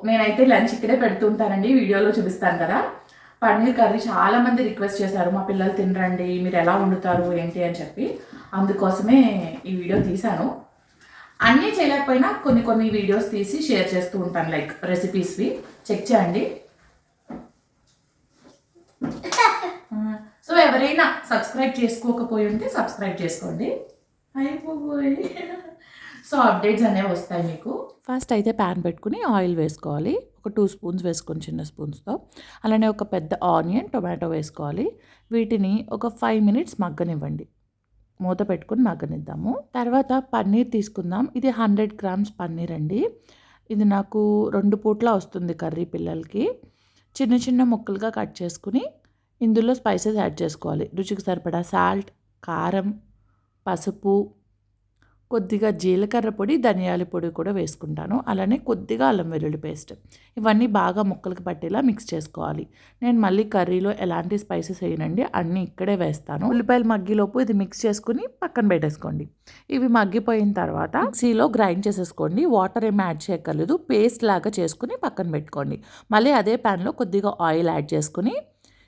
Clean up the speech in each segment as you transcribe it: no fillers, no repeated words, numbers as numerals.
నేనైతే లంచ్ ఇక్కడే పెడుతుంటానండి, వీడియోలో చూపిస్తాను కదా. పన్నీర్ కర్రీ చాలా మంది రిక్వెస్ట్ చేశారు, మా పిల్లలు తినరండి, మీరు ఎలా వండుతారు ఏంటి అని చెప్పి. అందుకోసమే ఈ వీడియో తీశాను. అన్నీ చేయలేకపోయినా కొన్ని కొన్ని వీడియోస్ తీసి షేర్ చేస్తూ ఉంటాను, లైక్ రెసిపీస్వి. చెక్ చేయండి. సో ఎవరైనా సబ్స్క్రైబ్ చేసుకోకపోయి ఉంటే సబ్స్క్రైబ్ చేసుకోండి. అయిపోయి సో అప్డేట్స్ అనేవి వస్తాయి మీకు. ఫస్ట్ అయితే ప్యాన్ పెట్టుకుని ఆయిల్ వేసుకోవాలి. ఒక 2 స్పూన్స్ వేసుకొని చిన్న స్పూన్స్తో. అలానే ఒక పెద్ద ఆనియన్, టొమాటో వేసుకోవాలి. వీటిని ఒక 5 మినిట్స్ మగ్గనివ్వండి. మూత పెట్టుకుని మగ్గనిద్దాము. తర్వాత పన్నీర్ తీసుకుందాం. ఇది 100 గ్రామ్స్ పన్నీర్ అండి. ఇది నాకు 2 పూట్ల వస్తుంది కర్రీ పిల్లలకి. చిన్న చిన్న ముక్కలుగా కట్ చేసుకుని ఇందులో స్పైసెస్ యాడ్ చేసుకోవాలి. రుచికి సరిపడా సాల్ట్, కారం, పసుపు, కొద్దిగా జీలకర్ర పొడి, ధనియాల పొడి కూడా వేసుకుంటాను. అలానే కొద్దిగా అల్లం వెల్లుల్లి పేస్ట్. ఇవన్నీ బాగా ముక్కలకి పట్టేలా మిక్స్ చేసుకోవాలి. నేను మళ్ళీ కర్రీలో ఎలాంటి స్పైసెస్ వేయనండి, అన్నీ ఇక్కడే వేస్తాను. ఉల్లిపాయలు మగ్గిలోపు ఇది మిక్స్ చేసుకుని పక్కన పెట్టేసుకోండి. ఇవి మగ్గిపోయిన తర్వాత మిక్సీలో గ్రైండ్ చేసేసుకోండి. వాటర్ ఏమి యాడ్ చేయక్కర్లేదు, పేస్ట్ లాగా చేసుకుని పక్కన పెట్టుకోండి. మళ్ళీ అదే ప్యాన్లో కొద్దిగా ఆయిల్ యాడ్ చేసుకుని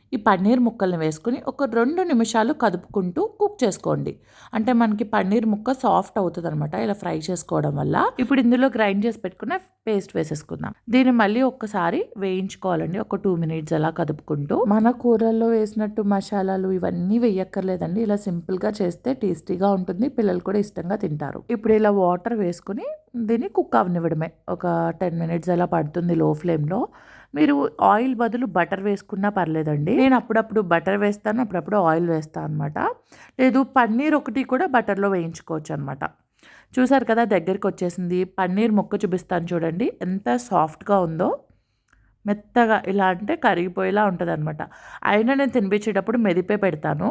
ఈ పన్నీర్ ముక్కల్ని వేసుకుని ఒక 2 నిమిషాలు కదుపుకుంటూ కుక్ చేసుకోండి. అంటే మనకి పన్నీర్ ముక్క సాఫ్ట్ అవుతుంది అనమాట ఇలా ఫ్రై చేసుకోవడం వల్ల. ఇప్పుడు ఇందులో గ్రైండ్ చేసి పెట్టుకున్న పేస్ట్ వేసేసుకుందాం. దీన్ని మళ్ళీ ఒక్కసారి వేయించుకోవాలండి, ఒక 2 మినిట్స్ అలా కదుపుకుంటూ. మన కూరల్లో వేసినట్టు మసాలాలు ఇవన్నీ వేయక్కర్లేదండి, ఇలా సింపుల్గా చేస్తే టేస్టీగా ఉంటుంది, పిల్లలు కూడా ఇష్టంగా తింటారు. ఇప్పుడు ఇలా వాటర్ వేసుకుని దీన్ని కుక్ అవనివ్వడమే. ఒక 10 మినిట్స్ అలా పడుతుంది లో ఫ్లేమ్లో. మీరు ఆయిల్ బదులు బటర్ వేసుకున్నా పర్లేదండి. నేను అప్పుడప్పుడు బటర్ వేస్తాను, అప్పుడప్పుడు ఆయిల్ వేస్తాను అనమాట. లేదు పన్నీర్ ఒకటి కూడా బటర్లో వేయించుకోవచ్చు అనమాట. చూసారు కదా దగ్గరికి వచ్చేసింది. పన్నీర్ ముక్క చూపిస్తాను చూడండి, ఎంత సాఫ్ట్గా ఉందో. మెత్తగా ఇలా అంటే కరిగిపోయేలా ఉంటుంది అనమాట. అయినా నేను తినిపించేటప్పుడు మెదిపే పెడతాను.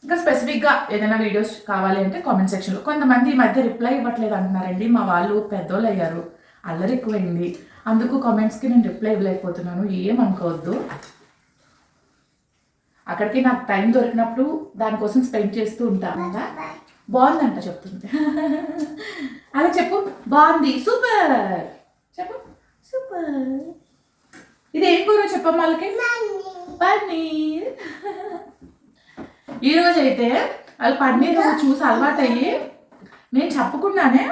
ఇంకా స్పెసిఫిక్గా ఏదైనా వీడియోస్ కావాలి అంటే కామెంట్ సెక్షన్లో. కొంతమంది ఈ మధ్య రిప్లై ఇవ్వట్లేదు అంటున్నారండి, మా వాళ్ళు పెద్దోళ్ళు అయ్యారు, అల్లరి ఎక్కువైంది, అందుకు కామెంట్స్కి నేను రిప్లై ఇవ్వలేకపోతున్నాను, ఏమనుకోవద్దు. అక్కడికి నాకు టైం దొరికినప్పుడు దానికోసం స్పెండ్ చేస్తూ ఉంటాను. బాగుందంట చెప్తుంది. అలా చెప్పు, బాగుంది, సూపర్ చెప్పు, సూపర్. ఇది ఏం కూర చెప్పమ్మా వాళ్ళకి? పన్నీర్. ఈరోజు అయితే వాళ్ళు పన్నీర్ చూసి అలవాటయ్యి నేను చెప్పకుండానే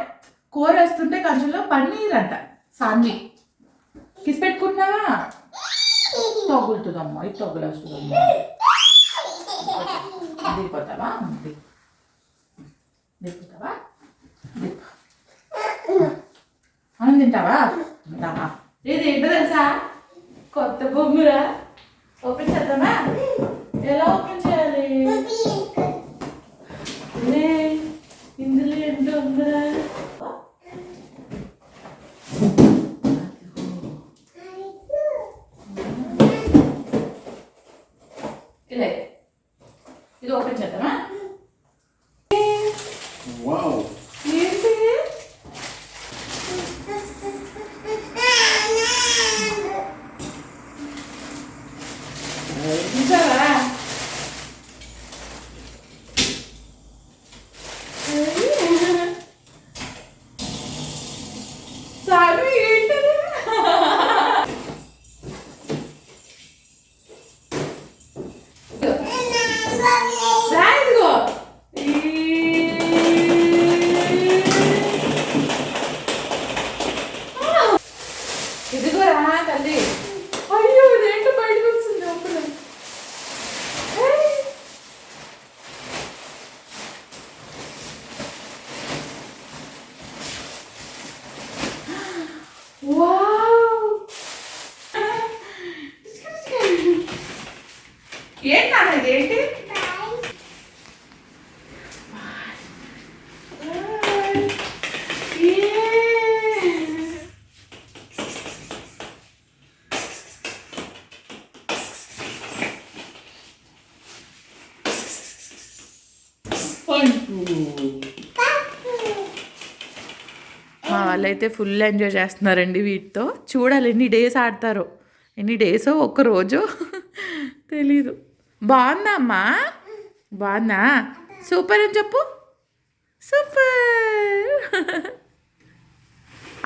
కూర వేస్తుంటే కొంచెంలో పన్నీర్ అంట సాన్వి కిసి పెట్టుకుంటున్నావా? తగులుతుందమ్మా, ఇది తగులేస్తుందమ్మా. దిగిపోతావా? దిగిపోతావా? మనం తింటావా? ఇది ఏంటో తెలుసా? కొత్త బొమ్మరా. ఓపెన్ చేద్దామా? ఎలా ఓపెన్ చేయాలి? ఇందులో ఏంటో ఉందిరా. ఇది ఓపెన్ చేద్దామా? ఏంటి? చూసావా? సారీ ఏంటది? ఇదిగోరా తల్లి. అయ్యో ఇదేంటో బయటకు వస్తుంది అప్పుడు. ఏంటి నాన్న ఇదేంటి? మా వాళ్ళైతే ఫుల్ ఎంజాయ్ చేస్తున్నారండి వీటితో. చూడాలి ఎన్ని డేస్ ఆడతారో, ఎన్ని డేసో ఒక్క రోజు తెలీదు. బాగుందా అమ్మా? బాగుందా? సూపర్ అని చెప్పు, సూపర్.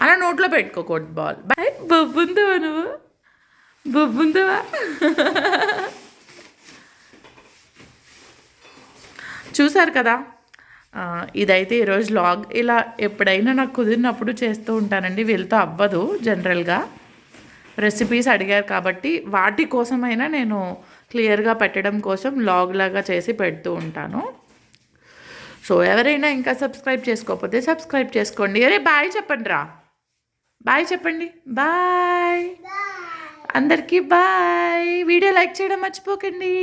అలా నోట్లో పెట్టుకోకూడదు బాల్. బాయ్ బొబ్బుందవా నువ్వు, బొబ్బుందవా. చూసారు కదా, ఇదైతే ఈరోజు వ్లాగ్. ఇలా ఎప్పుడైనా నాకు కుదిరినప్పుడు చేస్తూ ఉంటానండి, వీళ్ళతో అవ్వదు జనరల్గా. రెసిపీస్ అడిగారు కాబట్టి వాటి కోసమైనా నేను క్లియర్గా పెట్టడం కోసం వ్లాగ్ లాగా చేసి పెడుతూ ఉంటాను. సో ఎవరైనా ఇంకా సబ్స్క్రైబ్ చేసుకోకపోతే సబ్స్క్రైబ్ చేసుకోండి. అరే బాయ్ చెప్పండి రా, బాయ్ చెప్పండి, బాయ్ అందరికీ బాయ్. వీడియో లైక్ చేయడం మర్చిపోకండి.